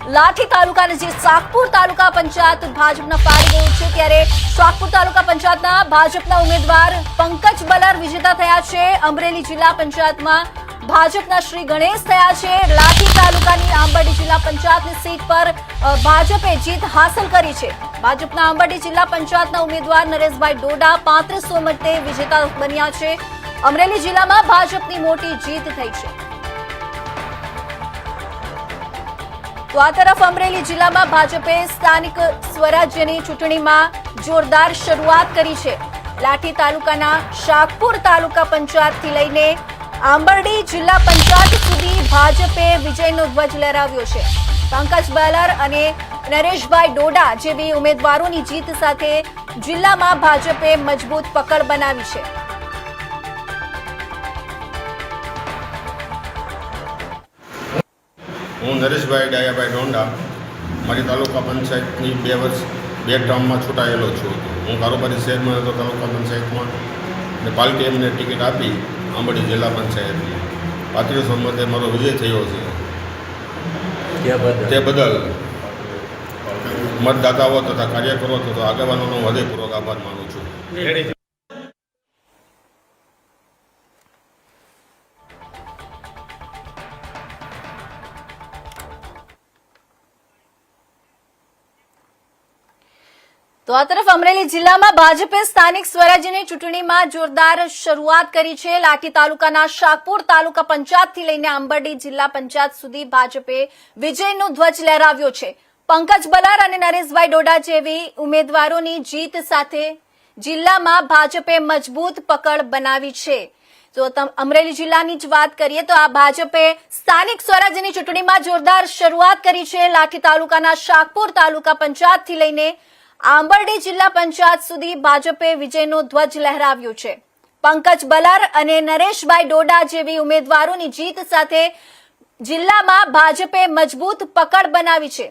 લાઠી તાલુકાની જે શાકપુર તાલુકા પંચાયત ભાજપના ફાળી ગયું છે, ત્યારે શાકપુર તાલુકા પંચાયતના ભાજપના ઉમેદવાર પંકજ બલર વિજેતા થયા છે। અમરેલી જિલ્લા પંચાયતમાં ભાજપના શ્રી ગણેશ થયા છે। લાઠી તાલુકાની આંબરડી જિલ્લા પંચાયતની સીટ પર ભાજપે જીત હાંસલ કરી છે। ભાજપના આંબરડી જિલ્લા પંચાયતના ઉમેદવાર નરેશભાઈ ડોડા 3500 મતે વિજેતા બન્યા છે। અમરેલી જિલ્લામાં ભાજપની મોટી જીત થઈ છે। તો આ તરફ અમરેલી જિલ્લામાં ભાજપે સ્થાનિક સ્વરાજ્યની ચૂંટણીમાં જોરદાર શરૂઆત કરી છે। લાઠી તાલુકાના શાકપુર તાલુકા પંચાયતથી લઈને આંબરડી જિલ્લા પંચાયત સુધી ભાજપે વિજયનો ધ્વજ લહેરાવ્યો છે। પંકજ બલર અને નરેશભાઈ ડોડા જેવી ઉમેદવારોની જીત સાથે જિલ્લામાં ભાજપે મજબૂત પકડ બનાવી છે। હું નરેશભાઈ ડાયાભાઈ ડોંડા મારી તાલુકા પંચાયતની 2 વર્ષ 2 ટર્મમાં છૂટાયેલો છું। હું કારોબારી શહેરમાં હતો તાલુકા પંચાયતમાં અને પાર્ટી એમને ટિકિટ આપી આંબરડી જિલ્લા પંચાયતની 3500 મતે મારો વિજય થયો છે। તે બદલ મતદાતાઓ તથા કાર્યકરો તથા આગેવાનોનો હૃદયપૂર્વક આભાર માનું છું। તો આ તરફ અમરેલી જિલ્લામાં ભાજપે સ્થાનિક સ્વરાજ્યની ચૂંટણીમાં જોરદાર શરૂઆત કરી છે। લાઠી તાલુકાના શાકપુર તાલુકા પંચાયતથી લઈને આંબરડી જિલ્લા પંચાયત સુધી ભાજપે વિજયનો ધ્વજ લહેરાવ્યો છે। પંકજ બલર અને નરેશભાઈ ડોડા જેવી ઉમેદવારોની જીત સાથે જિલ્લામાં ભાજપે મજબૂત પકડ બનાવી છે। તો અમરેલી જિલ્લાની જ વાત કરીએ તો આ ભાજપે સ્થાનિક સ્વરાજ્યની ચૂંટણીમાં જોરદાર શરૂઆત કરી છે। લાઠી તાલુકાના શાકપુર તાલુકા પંચાયતથી લઈને આંબરડી જિલ્લા પંચાયત સુધી ભાજપે વિજયનો ધ્વજ લહેરાવ્યો છે। પંકજ બલર અને નરેશભાઈ ડોડા જેવી ઉમેદવારોની જીત સાથે જિલ્લામાં ભાજપે મજબૂત પકડ બનાવી છે।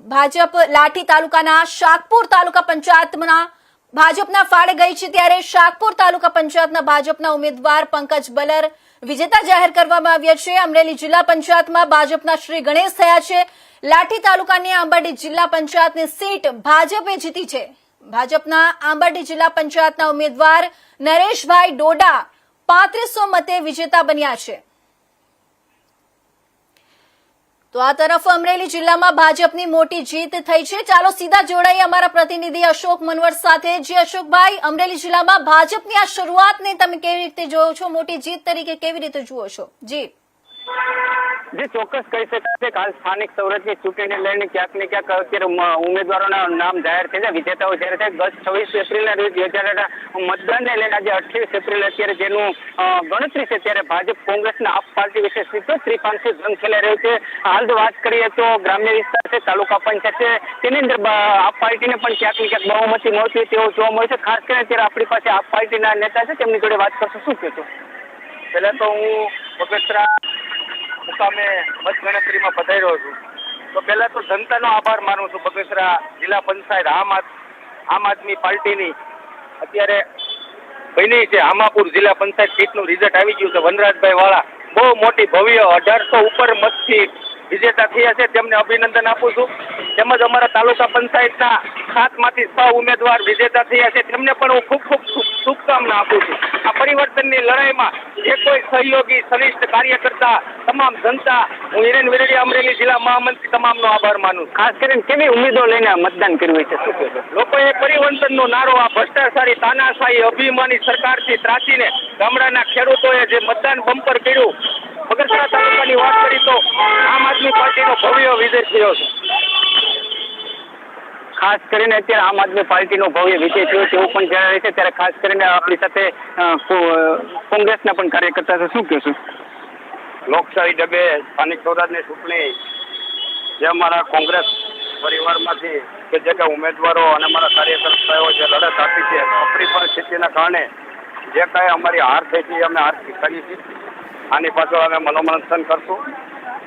ભાજપ લાઠી તાલુકાના શાકપુર તાલુકા પંચાયતમાં ભાજપના ફાળે ગઈ છે, ત્યારે શાકપુર તાલુકા પંચાયતના ભાજપના ઉમેદવાર પંકજ બલર વિજેતા જાહેર કરવામાં આવ્યા છે। અમરેલી જિલ્લા પંચાયતમાં ભાજપના શ્રી ગણેશ થયા છે। લાઠી તાલુકાની આંબરડી જિલ્લા પંચાયતની સીટ ભાજપે જીતી છે। ભાજપના આંબરડી જિલ્લા પંચાયતના ઉમેદવાર નરેશભાઈ ડોડા 3500 મતે વિજેતા બન્યા છે। તો આ તરફ અમરેલી જિલ્લામાં ભાજપની મોટી જીત થઈ છે। ચાલો સીધા જોડાઈએ અમારા પ્રતિનિધિ અશોક મનવર સાથે। જે અશોકભાઈ, અમરેલી જિલ્લામાં ભાજપની આ શરૂઆતને તમે કેવી રીતે જોવો છો? મોટી જીત તરીકે કેવી રીતે જુઓ છો? જી ચોક્કસ કહી શકાય કે હાલ સ્થાનિક સ્વરાજ્યની ચૂંટણીને લઈને ક્યાંક ને ક્યાંક અત્યારે ઉમેદવારોના નામ જાહેર થઈ જાય, વિજેતાઓ જાહેર થાય। ગત 26 એપ્રિલના રોજ યોજાયેલા મતદાનને લઈને આજે 28 એપ્રિલ અત્યારે જેનું ગણતરી છે, ત્યારે ભાજપ કોંગ્રેસના આપ પાર્ટી વિશે સીધો ત્રિપાંખી જંગ ખેલાઈ રહ્યો છે। હાલ જો વાત કરીએ તો ગ્રામ્ય વિસ્તાર છે, તાલુકા પંચાયત છે, તેની અંદર આપ પાર્ટીને પણ ક્યાંક ને ક્યાંક બહુમતી મળતી તેવું જોવા મળે છે। ખાસ કરીને અત્યારે આપણી પાસે આપ પાર્ટીના નેતા છે, તેમની જોડે વાત કરશું। શું કહેશો? પહેલા તો હું બગસરા મુકામે મતગણતરીમાં પધાર્યો છું, તો પહેલા તો જનતાનો આભાર માનું છું। બગસરા જિલ્લા પંચાયત આમ આદમી પાર્ટીની અત્યારે બની છે હામાપુર જિલ્લા પંચાયત સીટનું રિઝલ્ટ આવી ગયું છે। વનરાજભાઈ વાળા બહુ મોટી ભવ્ય 1800 ઉપર મતથી વિજેતા થયા છે, તેમને અભિનંદન આપું છું। તેમજ અમારા તાલુકા પંચાયતના 7માંથી 6 ઉમેદવાર વિજેતા થયા છે, તેમને પણ હું ખૂબ ખૂબ શુભકામના આપું છું। આ પરિવર્તનની લડાઈમાં જે કોઈ સહયોગી સનિષ્ઠ કાર્યકર્તા, તમામ જનતા, હું હિરેન વિરડી અમરેલી જિલ્લા મહામંત્રી તમામનો આભાર માનું છું। ખાસ કરીને કેવી ઉમેદો લઈને મતદાન કર્યું છે? શું કહેશો? લોકોએ પરિવર્તનનો નારો, આ ભ્રષ્ટાચારી તાનાશાહી અભિમાની સરકારથી ત્રાસીને ગામડાના ખેડૂતોએ જે મતદાન બમ્પર કર્યું, બગસરા તાલુકાની વાત કરી તો આમ આદમી પાર્ટીનો ભવ્ય વિજય થયો છે। ખાસ કરીને અત્યારે આમ આદમી પાર્ટીનો ભવ્ય વિજય થયો તેવું પણ જણાવે છે, ત્યારે ખાસ કરીને આપણી સાથે કોંગ્રેસના પણ કાર્યકર્તા છે। શું કહેશું? લોકશાહી ડબે સ્થાનિક સ્વરાજની ચૂંટણી જે અમારા કોંગ્રેસ પરિવારમાંથી કે જે કાંઈ ઉમેદવારો અને અમારા કાર્યકર્તાઓ જે લડત આપી છે, આપણી પરિસ્થિતિના કારણે જે કાંઈ અમારી હાર થઈ છે અમે હાર સ્વીકારી છે। આની પાછળ અમે મનોમંથન કરશું।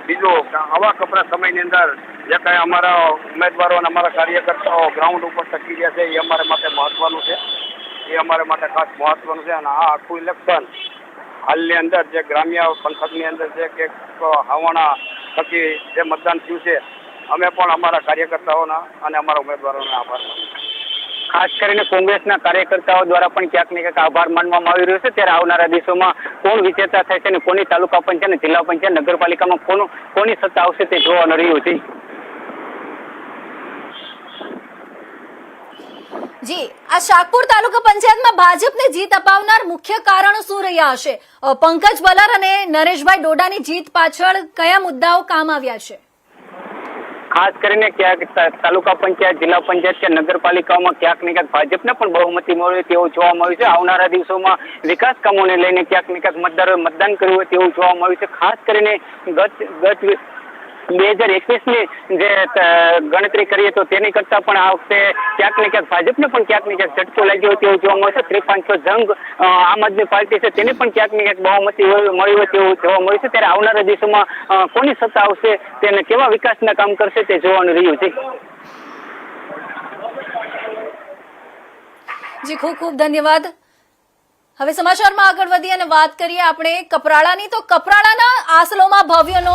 બીજું, આવા કપરા સમયની અંદર જે કાંઈ અમારા ઉમેદવારો અને અમારા કાર્યકર્તાઓ ગ્રાઉન્ડ ઉપર ટકી રહ્યા છે, એ અમારા માટે મહત્વનું છે। એ અમારા માટે ખાસ મહત્વનું છે। અને આ આખું ઇલેક્શન હાલની અંદર જે ગ્રામ્ય પંથકની અંદર છે કે હાવાણા થકી જે મતદાન થયું છે અમે પણ અમારા કાર્યકર્તાઓના અને અમારા ઉમેદવારોના આભાર માનીએ છીએ. ખાસ કરીને કોંગ્રેસના કાર્યકર્તાઓ દ્વારા પણ ક્યાંક ને ક્યાંક આભાર માનવામાં આવી રહ્યો છે. ત્યારે આવનારા દિવસોમાં કોણ વિજેતા થાય છે અને કોની તાલુકા પંચાયત અને જિલ્લા પંચાયત નગરપાલિકામાં કોની સત્તા આવશે તે જોવાનું રહ્યું છે. જી, આ શાકપુર તાલુકા પંચાયતમાં ભાજપને જીત અપાવનાર મુખ્ય કારણો શું રહ્યા હશે? પંકજ બલર અને નરેશભાઈ ડોડાની જીત પાછળ કયા મુદ્દાઓ કામ આવ્યા છે? ખાસ કરીને ક્યાંક તાલુકા પંચાયત, જિલ્લા પંચાયત કે નગરપાલિકાઓમાં ક્યાંક ને ક્યાંક ભાજપને પણ બહુમતી મળે તેવું જોવા મળ્યું છે. આવનારા દિવસોમાં વિકાસ કામોને લઈને ક્યાંક ને ક્યાંક મતદારોએ મતદાન કર્યું હોય તેવું જોવા મળ્યું છે. ખાસ કરીને ગત 2021ની જે ગણતરી કરીએ તો તેની કરતાં પણ આ વખતે ક્યાંક ને ક્યાંક ભાજપને પણ ક્યાંક ને ક્યાંક ઝટકો લાગ્યો હોય તેવું જોવા મળશે. 3-5 જંગ આમ આદમી પાર્ટી છે તેને પણ ક્યાંક ને ક્યાંક બહુમતી મળી હોય તેવું જોવા મળ્યું છે. ત્યારે આવનારા દિવસોમાં કોની સત્તા આવશે તેને કેવા વિકાસના કામ કરશે તે જોવાનું રહ્યું છે. જી, ખૂબ ખૂબ ધન્યવાદ. હવે સમાચારમાં આગળ વધી અને વાત કરીએ આપણે કપરાળાની. તો કપરાળાના આસલોમાં ભવ્યનો